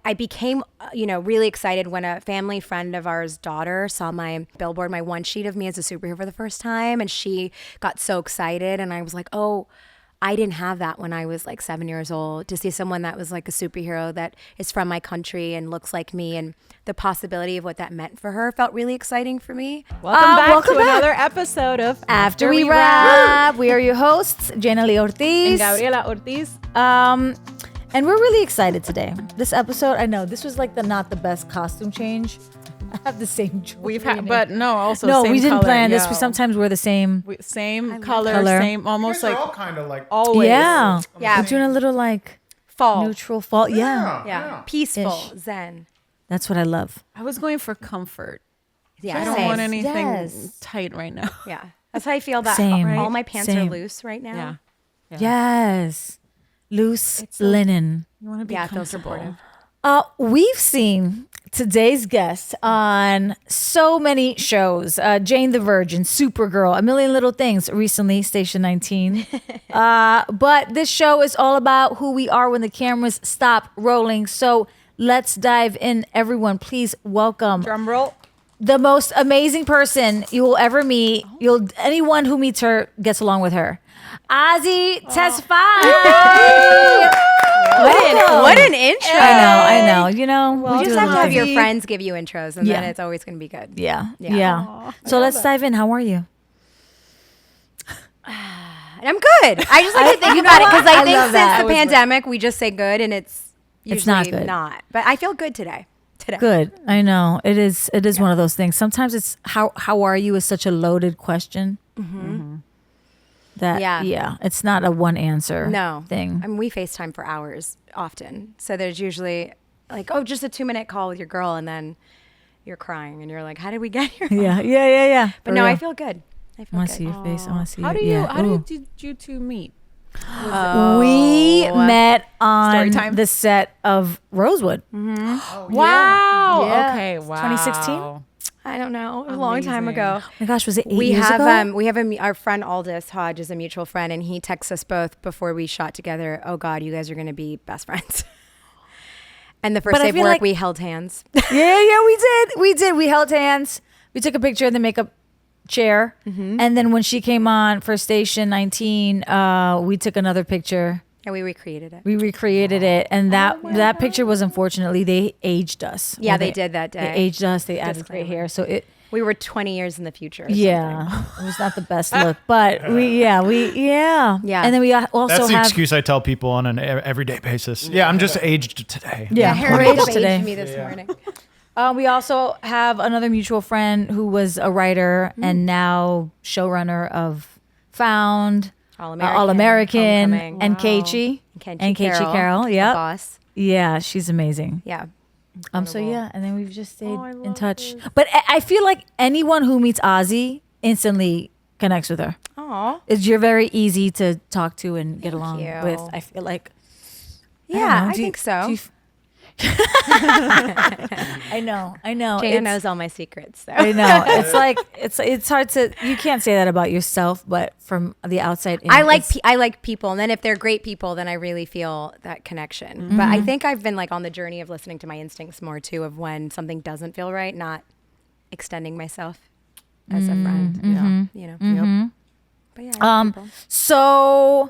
I became, really excited when a family friend of ours' daughter saw my billboard, my one sheet of me as a superhero for the first time. And she got so excited. And I was like, oh, I didn't have that when I was like 7 years old. To see someone that was like a superhero that is from my country and looks like me, and the possibility of what that meant for her felt really exciting for me. Welcome back to another episode of After We Wrap. We are your hosts, Jaina and and Ortiz. Gabriella Ortiz. And we're really excited today. This episode, I know, this was like not the best costume change. I have the same choice. We've had, but no, also no, same we didn't color, plan this. yeah. We sometimes wear the same. Same color, same, almost You guys like are all kind of like always. Yeah. Yeah. We're doing a little like Fall. neutral fall. Yeah. Yeah. Peaceful. Ish. Zen. That's what I love. I was going for comfort. Yeah. I don't same. want anything Yes. tight right now. Yeah. That's how I feel about Same. all my pants Same. are loose right now. Yeah. Yes. Loose linen. You want to be Yeah, it feels comfortable. supportive. We've seen today's guest on so many shows. Jane the Virgin, Supergirl, A Million Little Things, recently Station 19. But this show is all about who we are when the cameras stop rolling. So let's dive in. Everyone, please welcome Drum roll. the most amazing person you will ever meet. Anyone who meets her gets along with her. Azie Tesfai. What an intro. I know. You know, You we just do have to love have your it. friends give you intros, and then Yeah. it's always going to be good. Yeah. Yeah. So let's dive in. How are you? And I'm good. I just like to think about it because I think love that. since the pandemic, we just say good, and it's usually not good. not. But I feel good today. Good. I know. It is one of those things. Sometimes it's how are you is such a loaded question. That it's not a one answer thing. I mean, we FaceTime for hours often. So there's usually like, oh, just a 2-minute call with your girl, and then you're crying and you're like, how did we get here? Yeah. But no, I feel good. I I feel want good. to see your face. I want to see How you. do you? Yeah. How Ooh. did you two meet? We met on Story time. the set of Rosewood. Wow. Yeah. Okay. Wow. 2016? I don't know. A long time Amazing. ago. Oh my gosh, was it 8 We years have ago? our friend Aldous Hodge is a mutual friend, and he texts us both before we shot together. Oh God, you guys are going to be best friends. And the first But I day of feel work, like- we held hands. Yeah, we did. We held hands. We took a picture in the makeup chair. And then when she came on for Station 19, we took another picture. And we recreated it. We recreated it. And that picture was, unfortunately, they aged us. Yeah, Or they did that day. They aged us. They added gray Disclaimer. hair. So it, We were 20 years in the future. Or yeah, it was not the best look. But yeah. Yeah. And then we also that's the have. excuse I tell people on an everyday basis. Yeah, I'm just aged today. Yeah, Her we're makeup aged today. aged me this morning. We also have another mutual friend who was a writer and now showrunner of Found, All American, Homecoming. and Keiichi. Kenchi Carroll. the Yeah. boss. Yeah, she's amazing. Yeah. So yeah, and then we've just stayed I in love touch. But I feel like anyone who meets Azie instantly connects with her. Aw. You're very easy to talk to and get along you. with. I feel like. Yeah, I Do you- think so. do you I know. Jana It's- knows all my secrets, though. I know. It's like it's hard to, you can't say that about yourself, but from the outside in, I like it's- I like people, and then if they're great people, then I really feel that connection. But I think I've been like on the journey of listening to my instincts more too, of when something doesn't feel right, not extending myself as a friend. You know. But yeah. I like people. So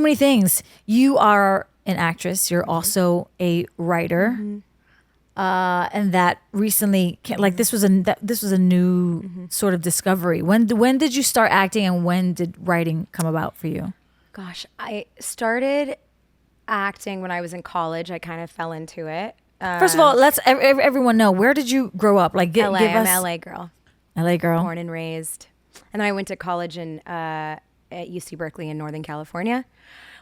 many things. You are an actress. You're also a writer. And that recently, this was a new sort of discovery. When did you start acting, and when did writing come about for you? Gosh, I started acting when I was in college. I kind of fell into it. First of all, let's everyone know, where did you grow up? Like, LA. give I'm us an LA girl, LA girl. born and raised, and then I went to college at UC Berkeley in Northern California.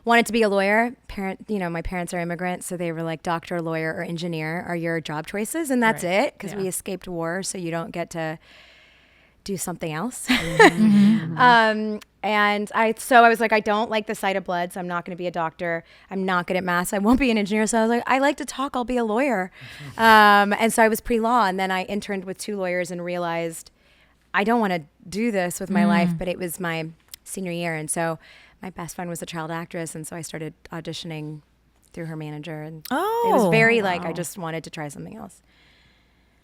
Wanted to be a lawyer. My parents are immigrants, so they were like, doctor, lawyer, or engineer are your job choices, and that's it, because we escaped war, so you don't get to do something else. And I was like, I don't like the sight of blood, so I'm not going to be a doctor. I'm not good at math, so I won't be an engineer. So I was like, I like to talk, I'll be a lawyer. And so I was pre-law, and then I interned with 2 lawyers and realized I don't want to do this with my life, but it was my senior year. And so my best friend was a child actress, and so I started auditioning through her manager, and Oh, it was very like I just wanted to try something else.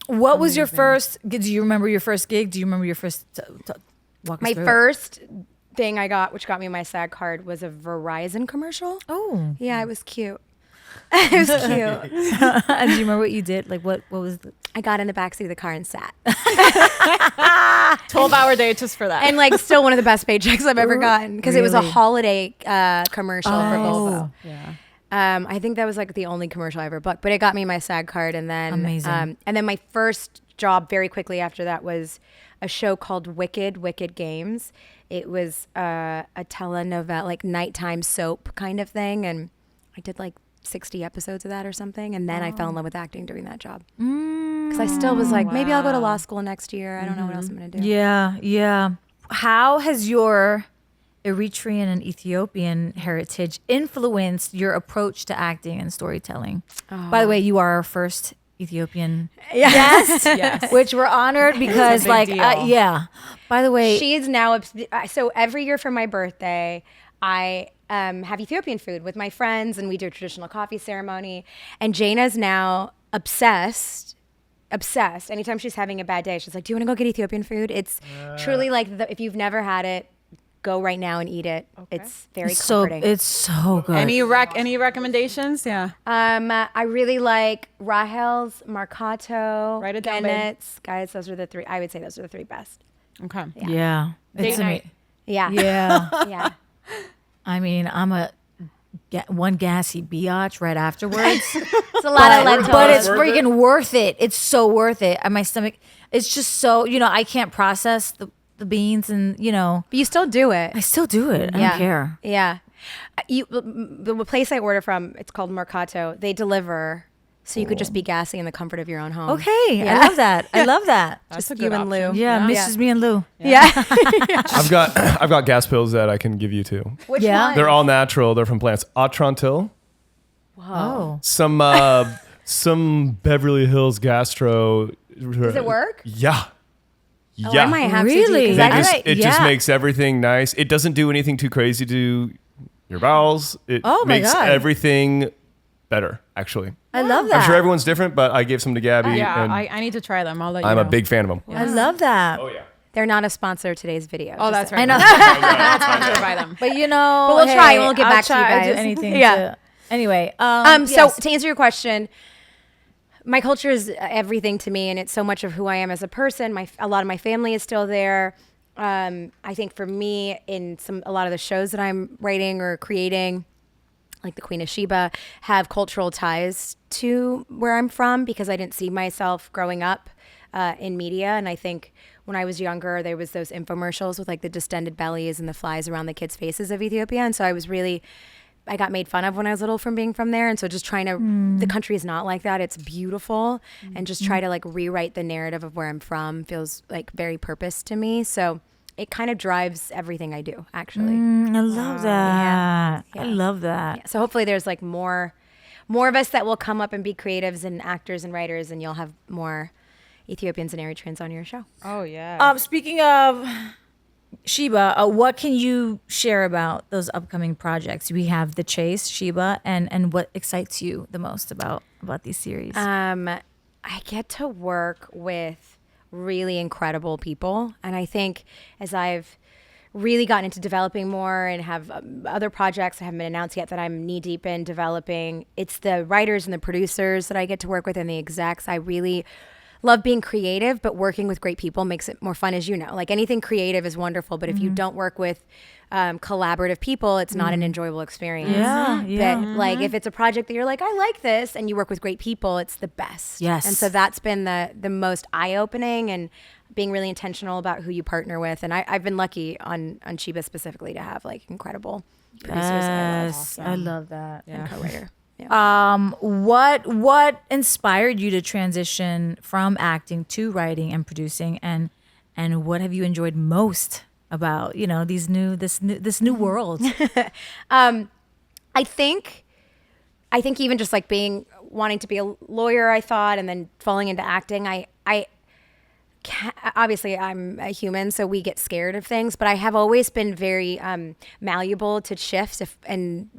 What was your first? Do you remember your first gig? Do you remember your first? Walk us My through it. first thing I got, which got me my SAG card, was a Verizon commercial. Oh, Yeah, it was cute. It was cute. and do you remember what you did? Like what was? I got in the backseat of the car and sat. 12-hour day just for that. And like still one of the best paychecks I've ever gotten because it was a holiday commercial for Volvo. yeah. I think that was like the only commercial I ever booked, but it got me my SAG card. And then Amazing. And then my first job very quickly after that was a show called Wicked Games. It was a telenovela, like nighttime soap kind of thing, and I did like 60 episodes of that or something, and then I fell in love with acting doing that job because I still was like, maybe I'll go to law school next year. I don't know what else I'm gonna do. Yeah. How has your Eritrean and Ethiopian heritage influenced your approach to acting and storytelling? By the way, you are our first Ethiopian guest, Yes. which we're honored because, big like, deal. yeah. By the way, She's now so every year for my birthday, I have Ethiopian food with my friends, and we do a traditional coffee ceremony. And Jaina's now obsessed. Anytime she's having a bad day, she's like, "Do you want to go get Ethiopian food?" It's truly like if you've never had it, go right now and eat it. It's very comforting. it's so good. Any recommendations? Yeah. I really like Rahel's, Marcato, Write it down, babe. Bennett's. Guys, those are the three. I would say those are the three best. Okay. yeah, Date night. Yeah. yeah. Yeah. I mean, I'm one gassy biatch right afterwards. It's a lot of lentils. But it's freaking worth it. It's so worth it. And my stomach, it's just so, I can't process the beans and, But you still do it. I still do it. I don't care. Yeah. The place I order from, it's called Mercato. They deliver, so you could just be gassy in the comfort of your own home. Okay. I love that. I love that. That's a you good and Lou. option. Yeah, Mrs. Me and Lou. Yeah. I've got gas pills that I can give you too. Which Yeah. one? They're all natural. They're from plants. Atrantil, Oh. some Beverly Hills gastro. Does it work? Yeah. Oh, Yeah. I might have Really? to. It just makes everything nice. It doesn't do anything too crazy to your bowels. It Oh my makes God. everything better, actually. I love that. I'm sure everyone's different, but I gave some to Gabby, Yeah, and I need to try them. I'll let you I'm know. a big fan of them. I love that. Oh, yeah. They're not a sponsor of today's video. Oh, that's right. I know. Not sponsored by them. But But we'll try. We'll get I'll back to you try. I'll do guys. anything. Yeah. Anyway. So yes. to answer your question, my culture is everything to me, and it's so much of who I am as a person. A lot of my family is still there. I think for me, in a lot of the shows that I'm writing or creating, like the Queen of Sheba, have cultural ties to where I'm from because I didn't see myself growing up in media. And I think when I was younger, there was those infomercials with like the distended bellies and the flies around the kids' faces of Ethiopia. And so I got made fun of when I was little from being from there. And so just trying to, the country is not like that. It's beautiful. And just try to like rewrite the narrative of where I'm from feels like very purpose to me. So it kind of drives everything I do, actually. I love that. Yeah. I love that. So hopefully there's like more of us that will come up and be creatives and actors and writers, and you'll have more Ethiopians and Eritreans on your show. Oh, yeah. Speaking of Sheba, what can you share about those upcoming projects? We have The Chase, Sheba, and what excites you the most about these series? I get to work with really incredible people, and I think as I've really gotten into developing more and have other projects that haven't been announced yet that I'm knee deep in developing, it's the writers and the producers that I get to work with and the execs. I really love being creative, but working with great people makes it more fun, as you know. Like anything creative is wonderful, but if you don't work with collaborative people, it's not an enjoyable experience. Yeah. But like if it's a project that you're like, I like this, and you work with great people, it's the best. Yes. And so that's been the most eye-opening, and being really intentional about who you partner with. And I've been lucky on Sheba specifically to have like incredible producers that I love. I love that. And co-writer. Yeah. What inspired you to transition from acting to writing and producing, and what have you enjoyed most about this new world? I think even just like wanting to be a lawyer, I thought, and then falling into acting, obviously I'm a human, so we get scared of things, but I have always been very malleable to shift and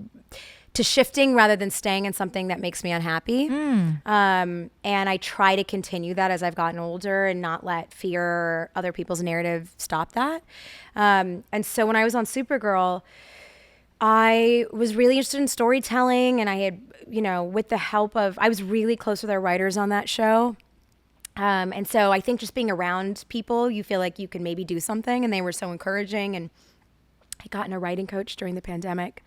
to shifting rather than staying in something that makes me unhappy. And I try to continue that as I've gotten older and not let fear or other people's narrative stop that. And so when I was on Supergirl, I was really interested in storytelling, and I had, with the help of, I was really close with our writers on that show. And so I think just being around people, you feel like you can maybe do something, and they were so encouraging. And I got in a writing coach during the pandemic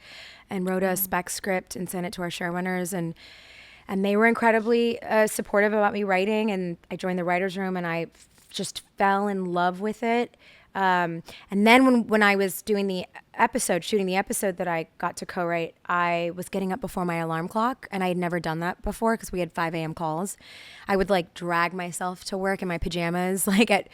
and wrote a spec script and sent it to our showrunners, and they were incredibly supportive about me writing. And I joined the writer's room, and I just fell in love with it. And then when I was doing the episode, shooting the episode that I got to co-write, I was getting up before my alarm clock, and I had never done that before because we had 5 a.m. calls. I would like drag myself to work in my pajamas, like at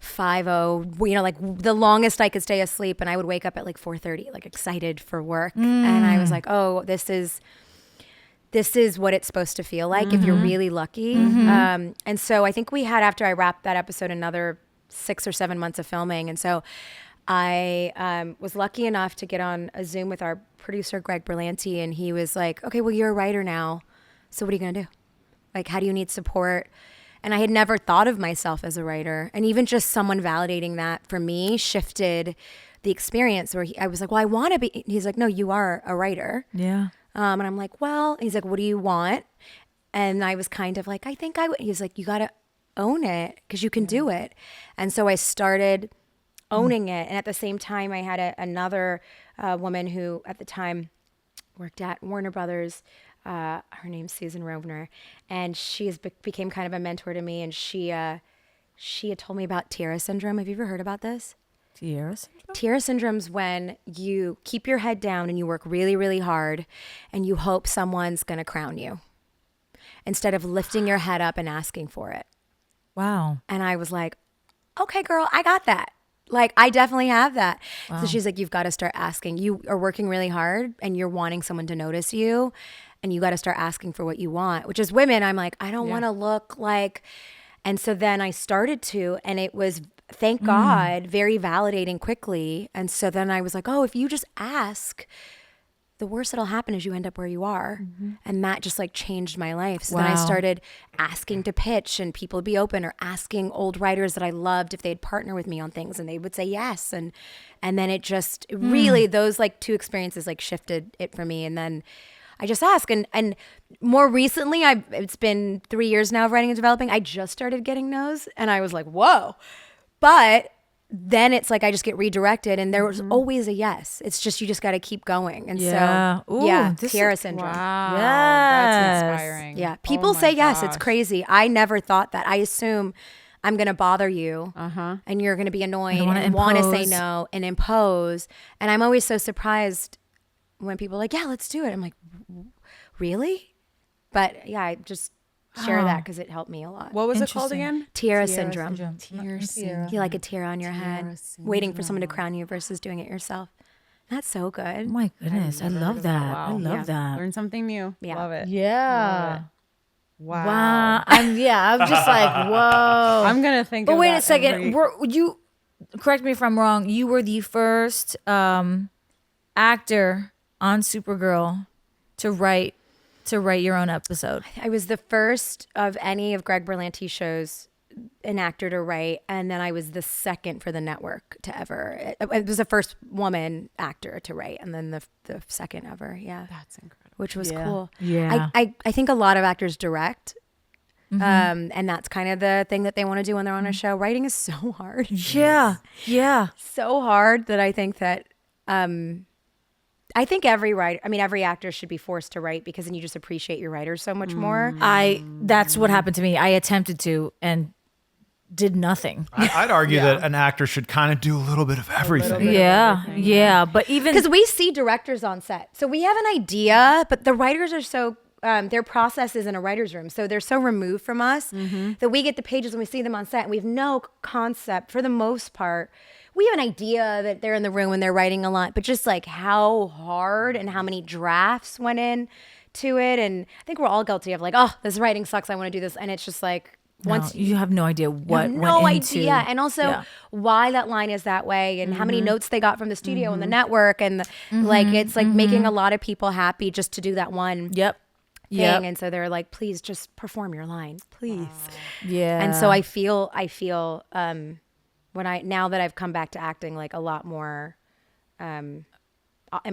5:00, like the longest I could stay asleep, and I would wake up at like 4:30, like excited for work. And I was like, oh, this is what it's supposed to feel like if you're really lucky. And so I think we had, after I wrapped that episode, another 6 or 7 months of filming. And so I was lucky enough to get on a Zoom with our producer, Greg Berlanti, and he was like, okay, well, you're a writer now. So what are you going to do? Like, how do you need support? And I had never thought of myself as a writer. And even just someone validating that for me shifted the experience, where I was like, well, I want to be. He's like, no, you are a writer. Yeah. And I'm like, well, he's like, what do you want? And I was kind of like, I think I would. He's like, you got to own it because you can do it. And so I started owning it. And at the same time, I had another woman who at the time worked at Warner Brothers. Her name's Susan Rovner, and she became kind of a mentor to me. And she had told me about Tiara syndrome. Have you ever heard about this? Tiara syndrome? Tiara syndrome's when you keep your head down and you work really, really hard, and you hope someone's going to crown you instead of lifting your head up and asking for it. Wow. And I was like, okay, girl, I got that. Like, I definitely have that. Wow. So she's like, you've got to start asking. You are working really hard and you're wanting someone to notice you, and you got to start asking for what you want, which is women. I'm like, I don't want to look like. And so then I started to, and it was, thank God, very validating quickly. And so then I was like, oh, if you just ask, the worst that'll happen is you end up where you are. And that just like changed my life. So then I started asking to pitch, and people would be open, or asking old writers that I loved if they'd partner with me on things, and they would say yes. And then it just really, those like 2 experiences like shifted it for me. And then I just ask. And more recently, it's been 3 years now of writing and developing. I just started getting no's, and I was like, whoa. But then it's like I just get redirected, and there was always a yes. It's just, you just got to keep going. And so, Tiara syndrome. Wow. Yes. That's inspiring. Yeah. People say yes. It's crazy. I never thought that. I assume I'm going to bother you, and you're going to be annoyed and want to say no and impose. And I'm always so surprised when people are like, yeah, let's do it. I'm like, really? But yeah, I just share that because it helped me a lot. What was it called again? Tiara syndrome. Tiara syndrome. You like a tear on your head, waiting for someone to crown you versus doing it yourself. That's so good. Oh my goodness. I love that. Wow. I love that. Learn something new. Yeah. Love it. Yeah. Love it. Wow. Wow. I'm just like, whoa. I'm going to think But of wait that a second. every- You, correct me if I'm wrong, you were the first actor on Supergirl to write your own episode. I was the first of any of Greg Berlanti's shows, an actor to write, and then I was the second for the network to ever. It was the first woman actor to write, and then the second ever. Yeah, That's incredible. which was cool. Yeah. I think a lot of actors direct. And that's kind of the thing that they want to do when they're on a show. Writing is so hard. Yeah. Yeah. So hard that I think that every actor should be forced to write, because then you just appreciate your writers so much more. That's what happened to me. I attempted to and did nothing. I'd argue that an actor should kind of do a little bit of everything. Yeah. But even Because we see directors on set. So we have an idea, but the writers are so, their process is in a writer's room. So they're so removed from us that we get the pages and we see them on set and we have no concept for the most part. We have an idea that they're in the room and they're writing a lot, but just like how hard and how many drafts went in to it. And I think we're all guilty of like, oh, this writing sucks. I want to do this. And it's just like, once you have no idea what no went into. idea, and also Yeah. why that line is that way, and how many notes they got from the studio and the network, and like it's like making a lot of people happy just to do that one Yep. thing, and so they're like, please just perform your line, please. Yeah. And so I feel now that I've come back to acting, like a lot more. I'm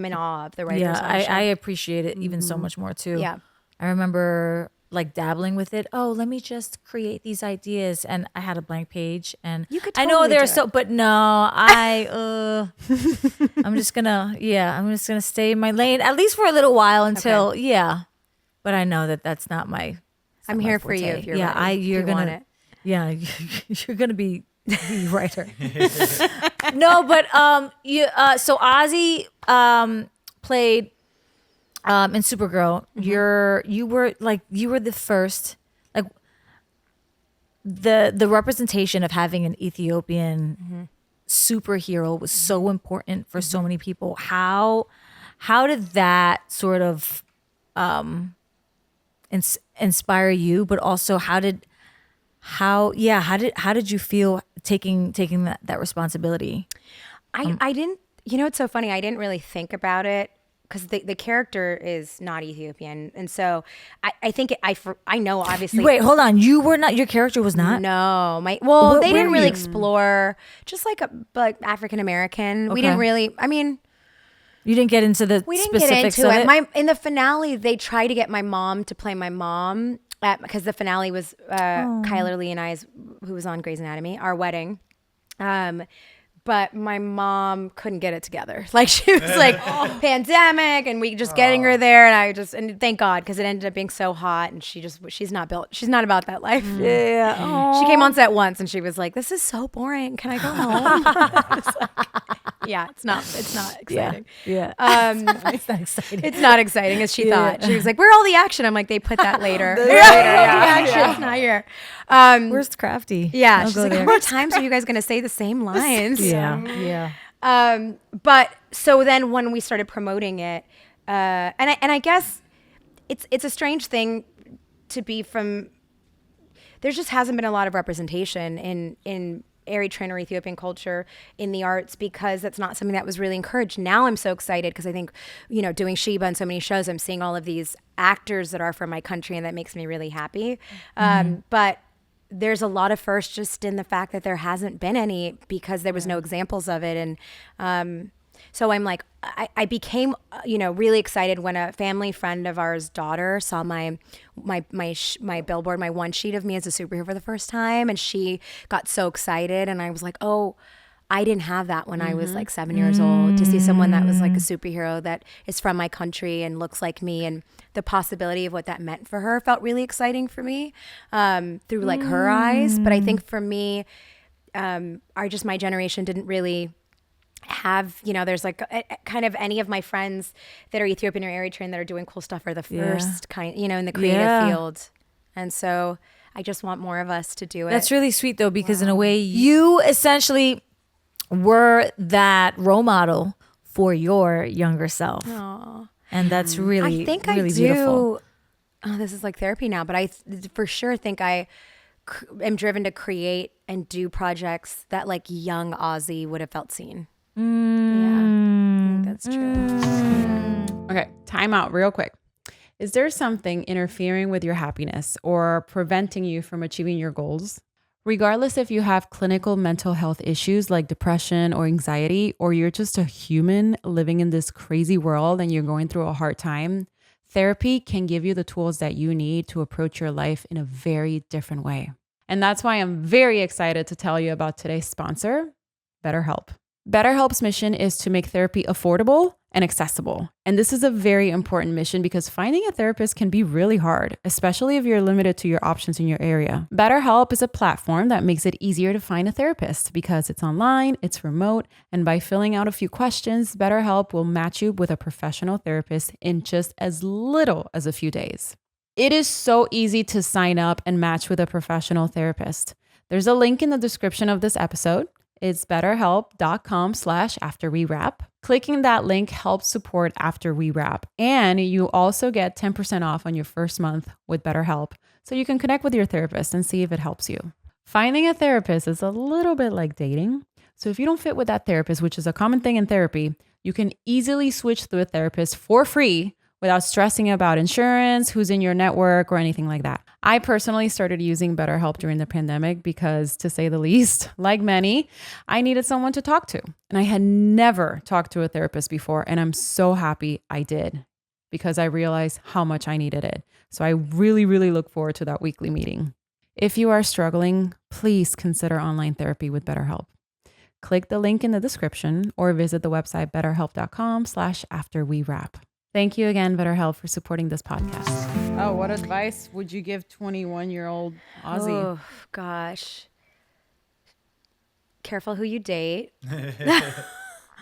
in awe of the writers. Yeah, on the show. I appreciate it even so much more too. Yeah. I remember like dabbling with it. Oh, let me just create these ideas, and I had a blank page, and You could I know totally they're do so, it. but no, I'm just gonna stay in my lane at least for a little while until But I know that that's not my. I'm here for you if you're ready, if you're you gonna. want it. Yeah, you're gonna be the writer. No, but so Azie played in Supergirl. You were the first, like the representation of having an Ethiopian superhero was so important for so many people. How did that sort of inspire you, but also how did you feel taking that responsibility? I didn't, it's so funny. I didn't really think about it because the character is not Ethiopian. And so I think I know obviously. Wait, hold on. Your character was not? No, they where didn't were really you? explore just like African American. We Okay. didn't really, I mean, You didn't get into the we didn't get specifics into of it. In the finale, they tried to get my mom to play my mom because the finale was Kyler Lee and I's, who was on Grey's Anatomy, our wedding. But my mom couldn't get it together. Like she was like pandemic, and we just getting her there, and thank God because it ended up being so hot, and she's not about that life. Yeah. She came on set once, and she was like, "This is so boring. Can I go home?" I was like, yeah, it's not exciting. Yeah. It's not exciting. It's not exciting as she thought. She was like, "Where all the action?" I'm like, "They put that later. Later, it's not here." Where's Crafty? Yeah, I'll she's go like, there. "How many times are you guys going to say the same lines?" Yeah. But so then when we started promoting it, and I guess it's a strange thing to be from. There just hasn't been a lot of representation in Eritrean or Ethiopian culture in the arts because that's not something that was really encouraged. Now I'm so excited because I think, doing Sheba and so many shows, I'm seeing all of these actors that are from my country, and that makes me really happy. But there's a lot of firsts just in the fact that there hasn't been any because there was no examples of it. And so I'm like, I became, really excited when a family friend of ours' daughter saw my billboard, my one sheet of me as a superhero for the first time. And she got so excited. And I was like, oh, I didn't have that when I was like 7 years old, to see someone that was like a superhero that is from my country and looks like me. And the possibility of what that meant for her felt really exciting for me through like her eyes. But I think for me, my generation didn't really have, there's like kind of any of my friends that are Ethiopian or Eritrean that are doing cool stuff are the first kind, in the creative field. And so I just want more of us to do it. That's really sweet though, because in a way you essentially were that role model for your younger self. Aww. And that's really, I think really I do. beautiful. Oh, this is like therapy now, but I for sure think I am driven to create and do projects that like young Azie would have felt seen. Yeah, I think that's true. Okay, time out real quick. Is there something interfering with your happiness or preventing you from achieving your goals? Regardless if you have clinical mental health issues like depression or anxiety, or you're just a human living in this crazy world and you're going through a hard time, therapy can give you the tools that you need to approach your life in a very different way. And that's why I'm very excited to tell you about today's sponsor, BetterHelp. BetterHelp's mission is to make therapy affordable and accessible. And this is a very important mission because finding a therapist can be really hard, especially if you're limited to your options in your area. BetterHelp is a platform that makes it easier to find a therapist because it's online, it's remote, and by filling out a few questions, BetterHelp will match you with a professional therapist in just as little as a few days. It is so easy to sign up and match with a professional therapist. There's a link in the description of this episode. It's betterhelp.com/afterwewrap. Clicking that link helps support After We Wrap. And you also get 10% off on your first month with BetterHelp. so you can connect with your therapist and see if it helps you. Finding a therapist is a little bit like dating. So if you don't fit with that therapist, which is a common thing in therapy, you can easily switch to a therapist for free without stressing about insurance, who's in your network, or anything like that. I personally started using BetterHelp during the pandemic because, to say the least, like many, I needed someone to talk to. And I had never talked to a therapist before, and I'm so happy I did because I realized how much I needed it. So I really, really look forward to that weekly meeting. If you are struggling, please consider online therapy with BetterHelp. Click the link in the description or visit the website betterhelp.com/afterwewrap. Thank you again, BetterHelp, for supporting this podcast. Oh, what advice would you give 21-year-old Azie? Oh, gosh. Careful who you date.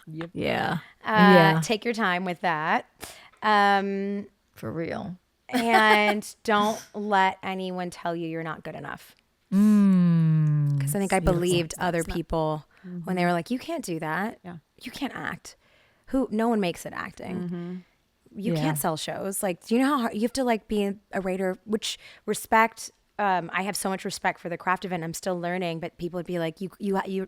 Yeah. Yeah. Take your time with that. For real. And don't let anyone tell you you're not good enough. Because I think I believed other people when they were like, you can't do that. Yeah. You can't act. No one makes it acting. You Yeah. can't sell shows. Like, do you know how hard you have to like be a writer, which respect, I have so much respect for the craft of it. And I'm still learning, but people would be like, you,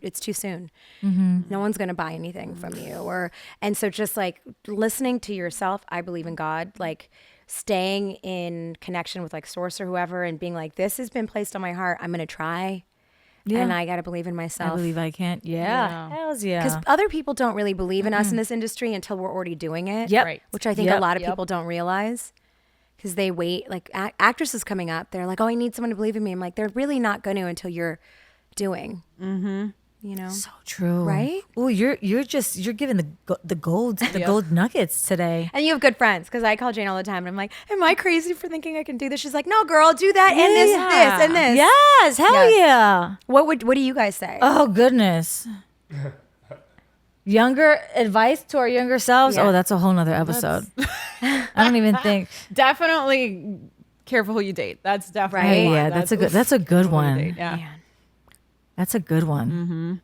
it's too soon. No one's going to buy anything from you. And so just like listening to yourself, I believe in God, like staying in connection with like source or whoever and being like, this has been placed on my heart. I'm going to try. Yeah. And I got to believe in myself. I believe I can. Yeah. Hells yeah. Because other people don't really believe in us in this industry until we're already doing it. Yep. Right. Which I think a lot of people don't realize. Because they wait. Like actresses coming up, they're like, oh, I need someone to believe in me. I'm like, they're really not going to until you're doing. You know? So true. Right? Oh, you're giving the gold nuggets today. And you have good friends. Because I call Jane all the time. And I'm like, am I crazy for thinking I can do this? She's like, no, girl, do that and this, and this. Yes. Hell yeah. What do you guys say? Oh goodness. Younger advice to our younger selves. Yeah. Oh, that's a whole nother episode. I don't even think. Definitely careful who you date. That's definitely Hey, one. yeah, that's a good one. Date. Yeah. Man. That's a good one.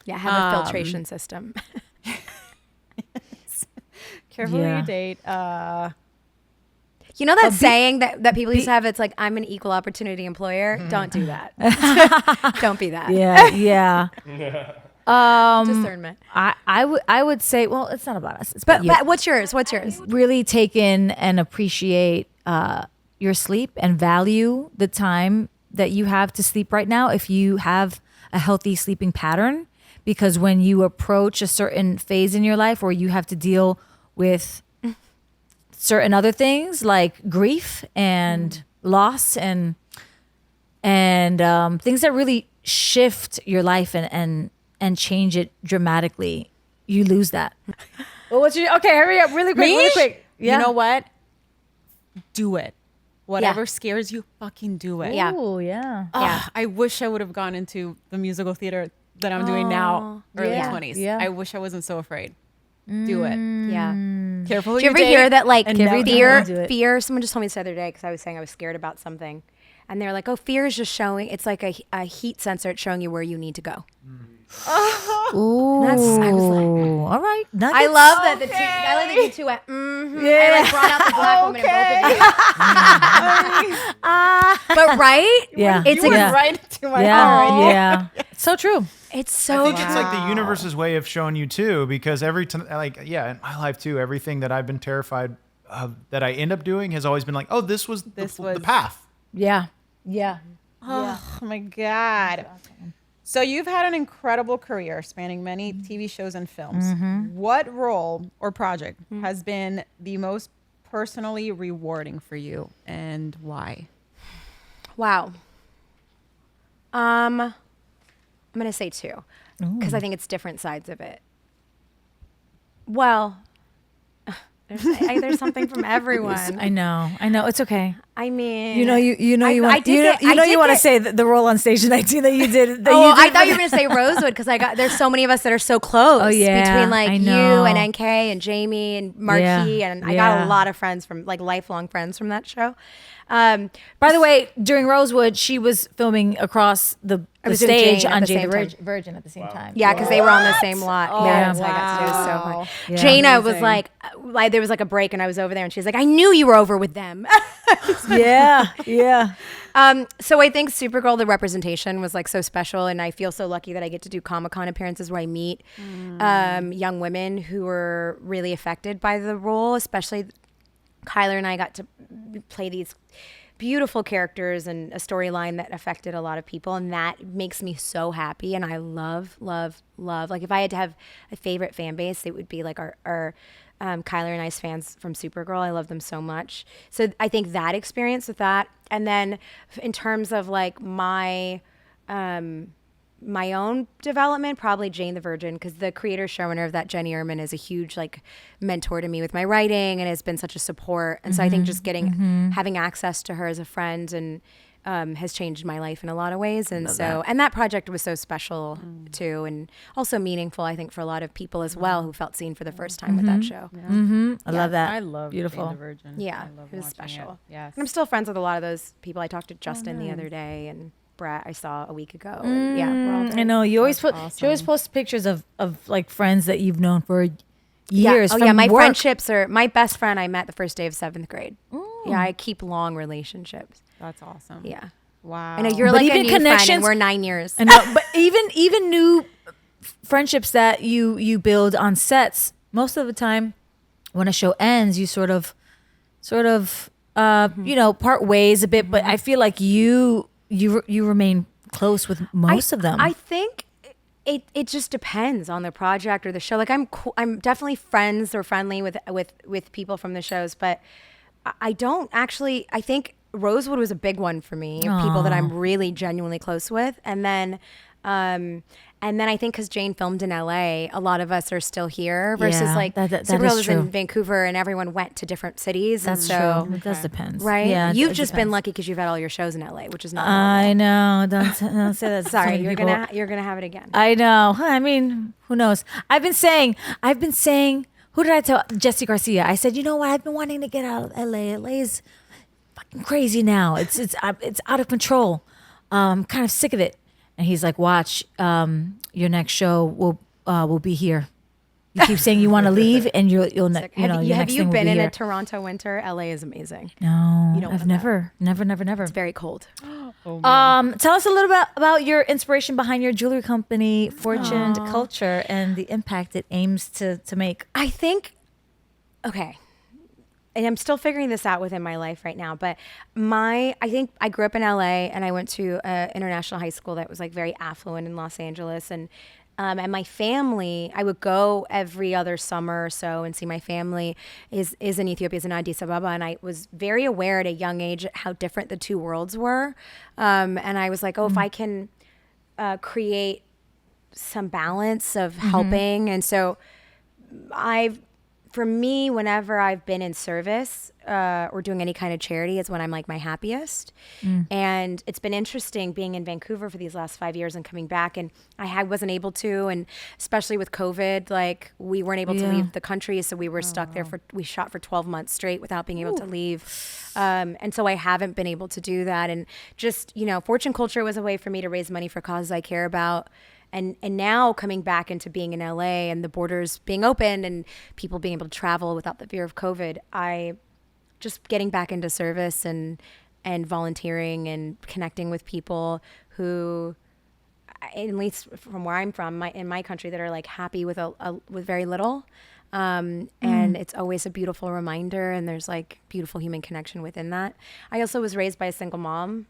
Yeah, have a filtration system. Careful who Yeah. you date. You know that saying that people used to have? It's like, I'm an equal opportunity employer. Don't do that. Don't be that. Yeah, yeah. Discernment. I would say, well, it's not about us. It's about But you. what's yours? What's yours? Really take in and appreciate your sleep and value the time that you have to sleep right now if you have a healthy sleeping pattern. Because when you approach a certain phase in your life where you have to deal with certain other things like grief and loss and things that really shift your life and change it dramatically, you lose that. Well, what's your okay? Hurry up, really quick, really quick. Yeah. You know what? Do it. Whatever scares you, fucking do it. Yeah. Oh yeah. Yeah. I wish I would have gone into the musical theater that I'm doing now, early yeah. 20s. Yeah. I wish I wasn't so afraid. Do it. Yeah. Careful who Do you ever date hear that like and never do it. fear? Someone just told me this the other day because I was saying I was scared about something. And they're like, oh, fear is just showing. It's like a heat sensor. It's showing you where you need to go. Ooh. I was like, All right. Nuggets. I love that I like that you two went, I like brought out the black woman in both of you. But right? Yeah. It's You went Yeah. right into my Yeah. heart. Yeah. So true. It's I so think it's like the universe's way of showing you too, because every time, like, yeah, in my life too, everything that I've been terrified of that I end up doing has always been like, oh, this was the path. Yeah. Yeah. Oh my God. So you've had an incredible career spanning many TV shows and films. What role or project has been the most personally rewarding for you and why? Wow. I'm going to say two because I think it's different sides of it. Well, there's something from everyone. I know. It's okay. I mean, You want to to say the role on Station 19 that you did. I thought you were going to say Rosewood because there's so many of us that are so close. Oh, yeah, Between like I you know. and NK and Jamie and Marquis, Yeah, and I got yeah. a lot of friends from like lifelong friends from that show. By the way, during Rosewood, she was filming across the was doing stage Jane at on the Jane same the time. Virgin at the same time. Yeah, because they were on the same lot. Yeah, that's how I got to do it. It was so wow. fun. Yeah. Jaina was Amazing. like, there was like a break, and I was over there, and she's like, I knew you were over with them. Yeah. So I think Supergirl, the representation was like so special, and I feel so lucky that I get to do Comic-Con appearances where I meet young women who were really affected by the role. Especially Kyler and I got to play these beautiful characters and a storyline that affected a lot of people, and that makes me so happy. And I love like if I had to have a favorite fan base, it would be like our Kyler and I's fans from Supergirl. I love them so much. So I think that experience with that, and then in terms of like my own development, probably Jane the Virgin, because the creator showrunner of that, Jenny Erman, is a huge like mentor to me with my writing and has been such a support. And so I think just having access to her as a friend and has changed my life in a lot of ways. And so, and that project was so special too, and also meaningful, I think, for a lot of people as well who felt seen for the first time with that show. I love that. I love Beautiful. Jane the Virgin. Yeah, I love it was watching special. Yes. And I'm still friends with a lot of those people. I talked to Justin the other day, and Brett I saw a week ago. And yeah, we're all I know you always put. You always post pictures of like friends that you've known for years. Yeah. Oh from yeah, my work. friendships are my best friend I met the first day of 7th grade. Yeah, I keep long relationships. That's awesome. Yeah. Wow. I know you're But like even a new friend, connections- and we're 9 years. I know, but even new friendships that you build on sets, most of the time, when a show ends, you sort of, part ways a bit. But I feel like you remain close with most of them. I think it just depends on the project or the show. Like I'm definitely friends or friendly with people from the shows, but I don't actually. I think Rosewood was a big one for me. People that I'm really genuinely close with, and then I think because Jane filmed in LA, a lot of us are still here versus Yeah, like that Supergirl is was true. in Vancouver and everyone went to different cities. That's and so, true. It does depend, right? Yeah, You've it just been depends. lucky because you've had all your shows in LA, which is not. normal. I know. Don't say that. to so Sorry, many you're people. gonna have it again. I know. I mean, who knows? I've been saying. Who did I tell? Jesse Garcia. I said, you know what? I've been wanting to get out of LA. LA is fucking crazy now. It's out of control. I'm kind of sick of it. And he's like, watch. Your next show will be here. You keep saying you want to leave, and you'll your Have next you thing will been be in here. a Toronto winter? LA is amazing. No, You don't I've know that. never. It's very cold. Tell us a little bit about your inspiration behind your jewelry company, Fortuned Culture, and the impact it aims to make. I think, okay, and I'm still figuring this out within my life right now, but I think I grew up in LA and I went to an international high school that was like very affluent in Los Angeles, and my family, I would go every other summer or so and see my family is in Ethiopia, is in Addis Ababa, and I was very aware at a young age how different the two worlds were, and I was like, if I can create some balance of helping, and so for me, whenever I've been in service or doing any kind of charity is when I'm like my happiest. And it's been interesting being in Vancouver for these last 5 years and coming back, and I wasn't able to, and especially with COVID, like we weren't able to leave the country, so we were stuck there we shot for 12 months straight without being able to leave. And so I haven't been able to do that. And just, Fortune Culture was a way for me to raise money for causes I care about. And now coming back into being in LA and the borders being open and people being able to travel without the fear of COVID, I just getting back into service and volunteering and connecting with people who, at least from where I'm from, in my country, that are like happy with with very little. And it's always a beautiful reminder, and there's like beautiful human connection within that. I also was raised by a single mom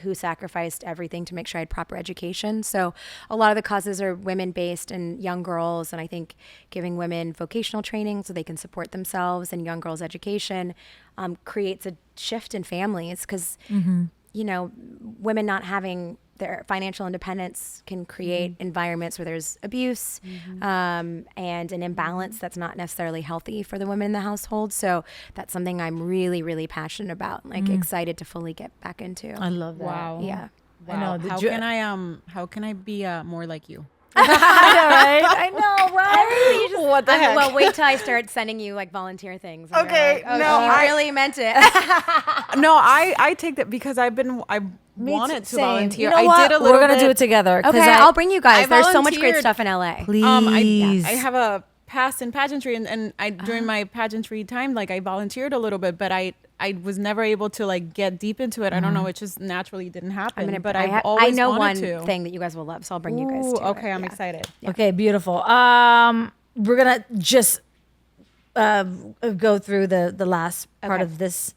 who sacrificed everything to make sure I had proper education. So a lot of the causes are women-based and young girls, and I think giving women vocational training so they can support themselves and young girls' education creates a shift in families because, women not having their financial independence can create environments where there's abuse and an imbalance that's not necessarily healthy for the women in the household. So that's something I'm really, really passionate about, like excited to fully get back into. I love that. Wow. Yeah. Wow. I know. How can I be more like you? I know, right? What the heck? Well, wait till I start sending you like volunteer things. And you're Okay, like, no, you I- really meant it. No, I take that because I wanted to Same. volunteer. You know I what? did a little We're gonna bit. do it together. 'cause Okay, I'll bring you guys. I There's so much great volunteered. stuff in LA. Please. I have a past in pageantry, and I during my pageantry time, like I volunteered a little bit, but I was never able to like get deep into it. I don't know, it just naturally didn't happen. But I've always I know wanted one to. thing that you guys will love, so I'll bring you guys to Okay, it. I'm Yeah. excited. Okay, beautiful. We're gonna just go through the last part of this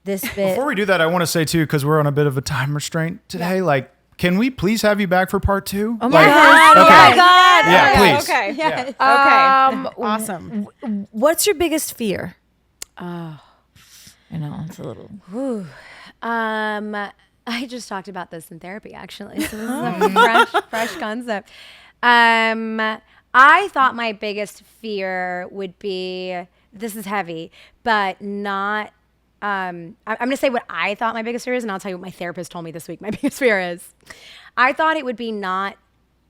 bit. Before we do that, I want to say too, because we're on a bit of a time restraint today. Like, can we please have you back for part 2? Oh my Like, God! Oh my God! Yeah, please. Okay. Yeah. Okay. Awesome. What's your biggest fear? I know it's a little. I just talked about this in therapy, actually. So this is a fresh concept. I thought my biggest fear would be, this is heavy, but not, I'm going to say what I thought my biggest fear is, and I'll tell you what my therapist told me this week my biggest fear is. I thought it would be not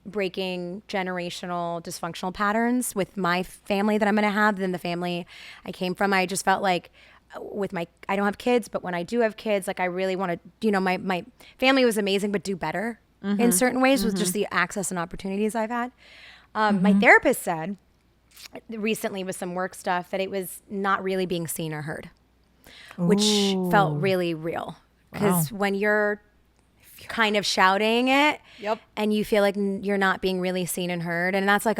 breaking generational dysfunctional patterns with my family that I'm going to have than the family I came from. I just felt like I don't have kids, but when I do have kids, like I really want to, my family was amazing, but do better in certain ways with just the access and opportunities I've had. My therapist said recently with some work stuff that it was not really being seen or heard, which felt really real. Because when you're kind of shouting it and you feel like you're not being really seen and heard, and that's like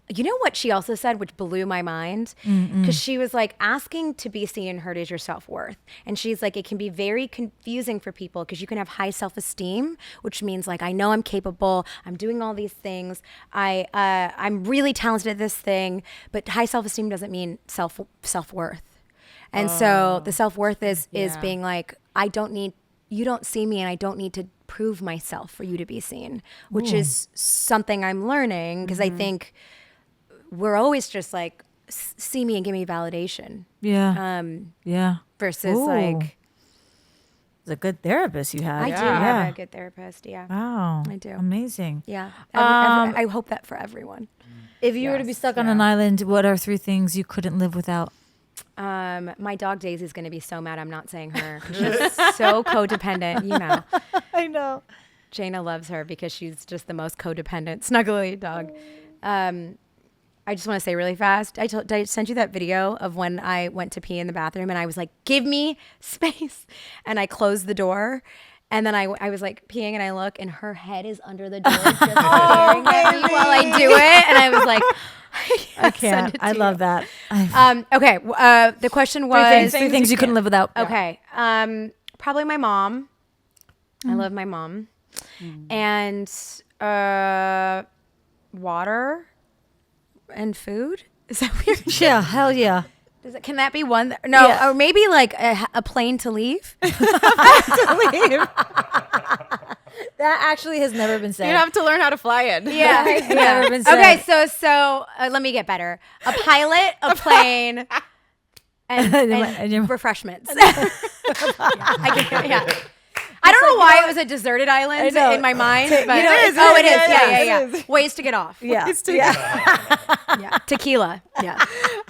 you know what she also said, which blew my mind, because she was like, asking to be seen and heard is your self-worth. And she's like, it can be very confusing for people because you can have high self-esteem, which means like, I know I'm capable, I'm doing all these things, I'm really talented at this thing, but high self-esteem doesn't mean self-worth. And so the self-worth is being like, you don't see me and I don't need to prove myself for you to be seen, which is something I'm learning because I think we're always just like, see me and give me validation. Yeah. Versus like, it's a good therapist you had. I do have a good therapist. Yeah. Wow. I do. Amazing. Yeah. I hope that for everyone. If you were to be stuck on an island, what are 3 things you couldn't live without? My dog Daisy's going to be so mad I'm not saying her. She's so codependent, I know. Jaina loves her because she's just the most codependent, snuggly dog. I just want to say really fast, did I send you that video of when I went to pee in the bathroom and I was like, give me space. And I closed the door. And then I was like peeing and I look and her head is under the door just staring at me while I do it. And I was like, I can't. I love that. Okay. The question was 3 things you couldn't live without. Okay. Probably my mom. I love my mom. And water and food. Is that weird? Yeah, hell yeah. Can that be one? No, Yeah. or maybe like a plane to leave. That actually has never been said. You have to learn how to fly it. Yeah. Never been said. Okay, so let me get better. A pilot, a plane, and refreshments. I don't know why it was a deserted island in my mind, but it is. Yeah. Ways to get off. Yeah. Yeah. Tequila. Yeah.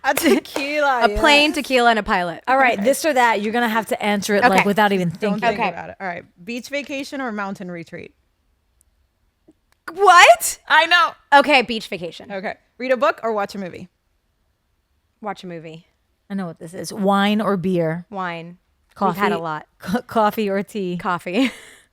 A tequila. A plane, tequila, and a pilot. All right, this or that, you're going to have to answer it like without even thinking. Don't think about it. All right. Beach vacation or mountain retreat? What? I know. Okay, beach vacation. Okay. Read a book or watch a movie? Watch a movie. I know what this is. Wine or beer? Wine. Coffee. We've had a lot. Coffee or tea? Coffee.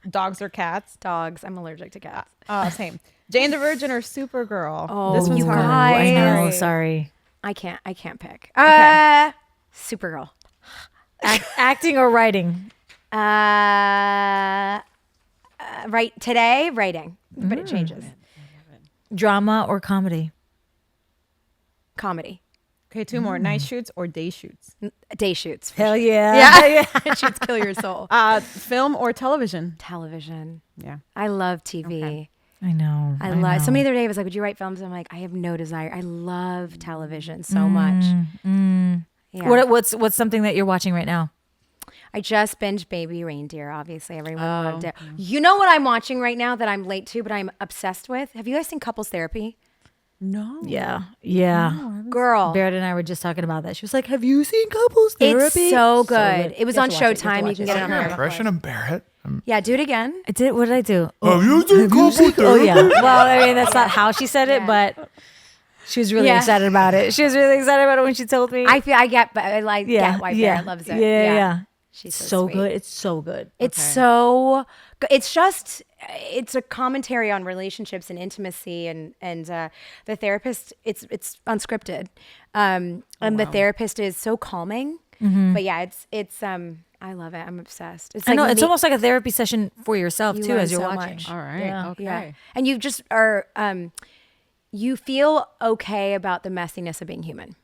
Dogs or cats? Dogs. I'm allergic to cats. Same. Jane the Virgin or Supergirl? Oh, this was you hard. guys. I know. Sorry. I can't pick. Okay. Supergirl. Acting or writing? Right today, writing, but it changes. Drama or comedy? Comedy. Okay, 2 more. Night shoots or day shoots? Day shoots. Hell yeah. Yeah. Night shoots kill your soul. Film or television? Television. Yeah. I love TV. Okay. I know. I love. Somebody the other day was like, "Would you write films?" I'm like, I have no desire. I love television so much. Yeah. What's something that you're watching right now? I just binged Baby Reindeer. Obviously, everyone loved it. You know what I'm watching right now that I'm late to, but I'm obsessed with? Have you guys seen Couples Therapy? No. Yeah. Girl. Barrett and I were just talking about that. She was like, "Have you seen Couples Therapy?" It's so good. It was You on have to watch it. Showtime. You can get it on Your there. impression of Barrett? Yeah, do it again. I did. What did I do? Have you seen Couples Therapy? Oh yeah. Well, I mean, that's not how she said it, but She was really excited about it. She was really excited about it when she told me. I get why Barrett loves it. Yeah. She's so sweet. good. It's so good. It's so good. It's a commentary on relationships and intimacy, and the therapist. It's unscripted, and the therapist is so calming. But yeah, it's I love it. I'm obsessed. It's I know it's almost like a therapy session for yourself too, learn as you're so watching. much. All right. Yeah. Okay. Yeah, and you just are. You feel okay about the messiness of being human.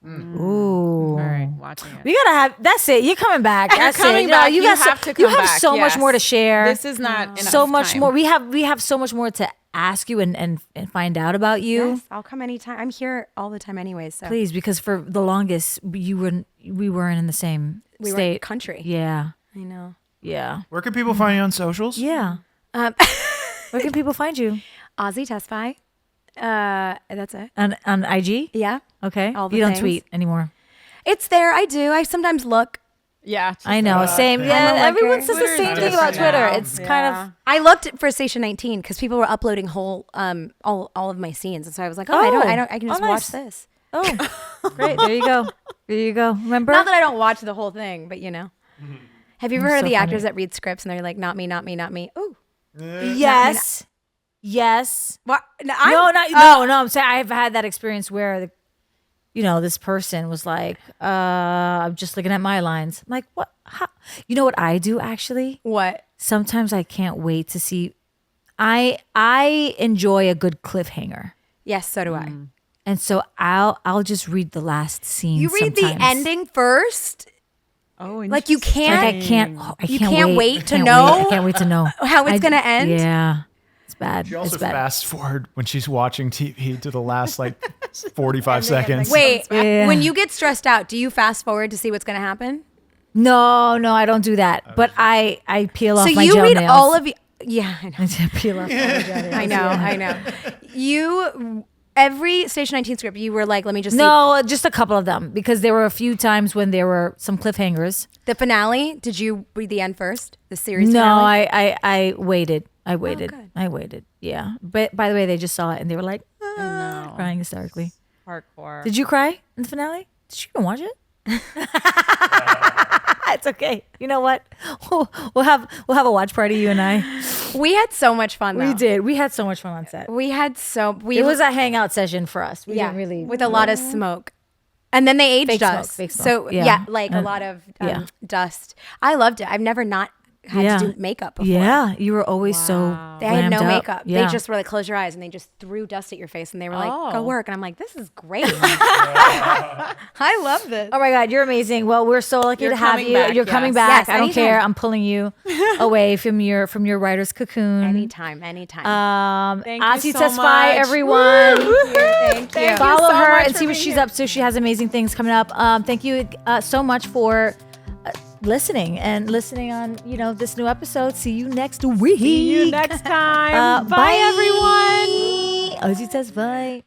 Ooh. All right. Watching it. We gotta have. That's it. You're coming back. That's coming it. back. You You got have to You come have back, so much yes. more to share. This is not enough so much time. more. We have so much more to ask you and find out about you. Yes, I'll come anytime. I'm here all the time, anyways. So Please, because for the longest we weren't in the same we were state. country. Yeah. I know. Yeah. Where can people find you on socials? Yeah. Where can people find you? Azie Tesfai. That's it. On IG? Yeah, Okay. All the you don't things. tweet anymore. it's there. I do. I sometimes look. Yeah. I know. Same. Yeah. I'm a Everyone liker. says the same thing about Twitter. It's kind of. I looked for Station 19 because people were uploading whole all of my scenes, and so I was like, I don't. I can just watch this. Oh, great. There you go. There you go. Remember? Not that I don't watch the whole thing, but you know. Have you ever heard of so the actors funny. that read scripts and they're like, not me, not me, not me? Ooh. Yes. Yes. What? No, I'm saying I've had that experience where this person was like, I'm just looking at my lines. I'm like, what? How? You know what I do actually? What? Sometimes I can't wait to see. I enjoy a good cliffhanger. Yes, so do I. And so I'll just read the last scene. You read the sometimes. ending first? Oh, Like you can't. Like I can't wait to Can't know wait. I can't wait to know how it's gonna end? Yeah, it's bad. She also It's bad. fast forward when she's watching TV to the last 45 seconds. Wait, Yeah. when you get stressed out, do you fast forward to see what's going to happen? No, I don't do that. But I peel off So my you gel read nails. all of you. Yeah, I know. I peel off all my gel nails. I know. You every Station 19 script, you were like, let me just see No, just a couple of them because there were a few times when there were some cliffhangers. the finale. Did you read the end first? The series No, finale? I waited. I waited. good. I waited. Yeah. But by the way, they just saw it and they were like crying hysterically. hardcore. Did you cry in the finale? Did you even watch it? It's okay. You know what? We'll have a watch party, you and I. We had so much fun though. We did. We had so much fun on set. We It was a hangout session for us. We yeah, didn't really with a lot of smoke. And then they aged Fake smoke, us. fake smoke. So Yeah. like a lot of yeah. dust. I loved it. I've never not had to do makeup before. Yeah, you were always so. They had no glammed up. makeup. Yeah. They just were like, close your eyes, and they just threw dust at your face, and they were like, go Oh. work. And I'm like, this is great. I love this. Oh my God, you're amazing. Well, we're so lucky You're to have coming you. back, You're yes. coming back. Yes, I don't anytime. care. I'm pulling you away from your writer's cocoon. Anytime. Thank you Azie so Tesfai, much. everyone. Thank you. Follow so her much and for see what being she's here. up to. She has amazing things coming up. Thank you so much for listening on this new episode. See you next week. See you next time. Bye everyone. Azie Tesfai.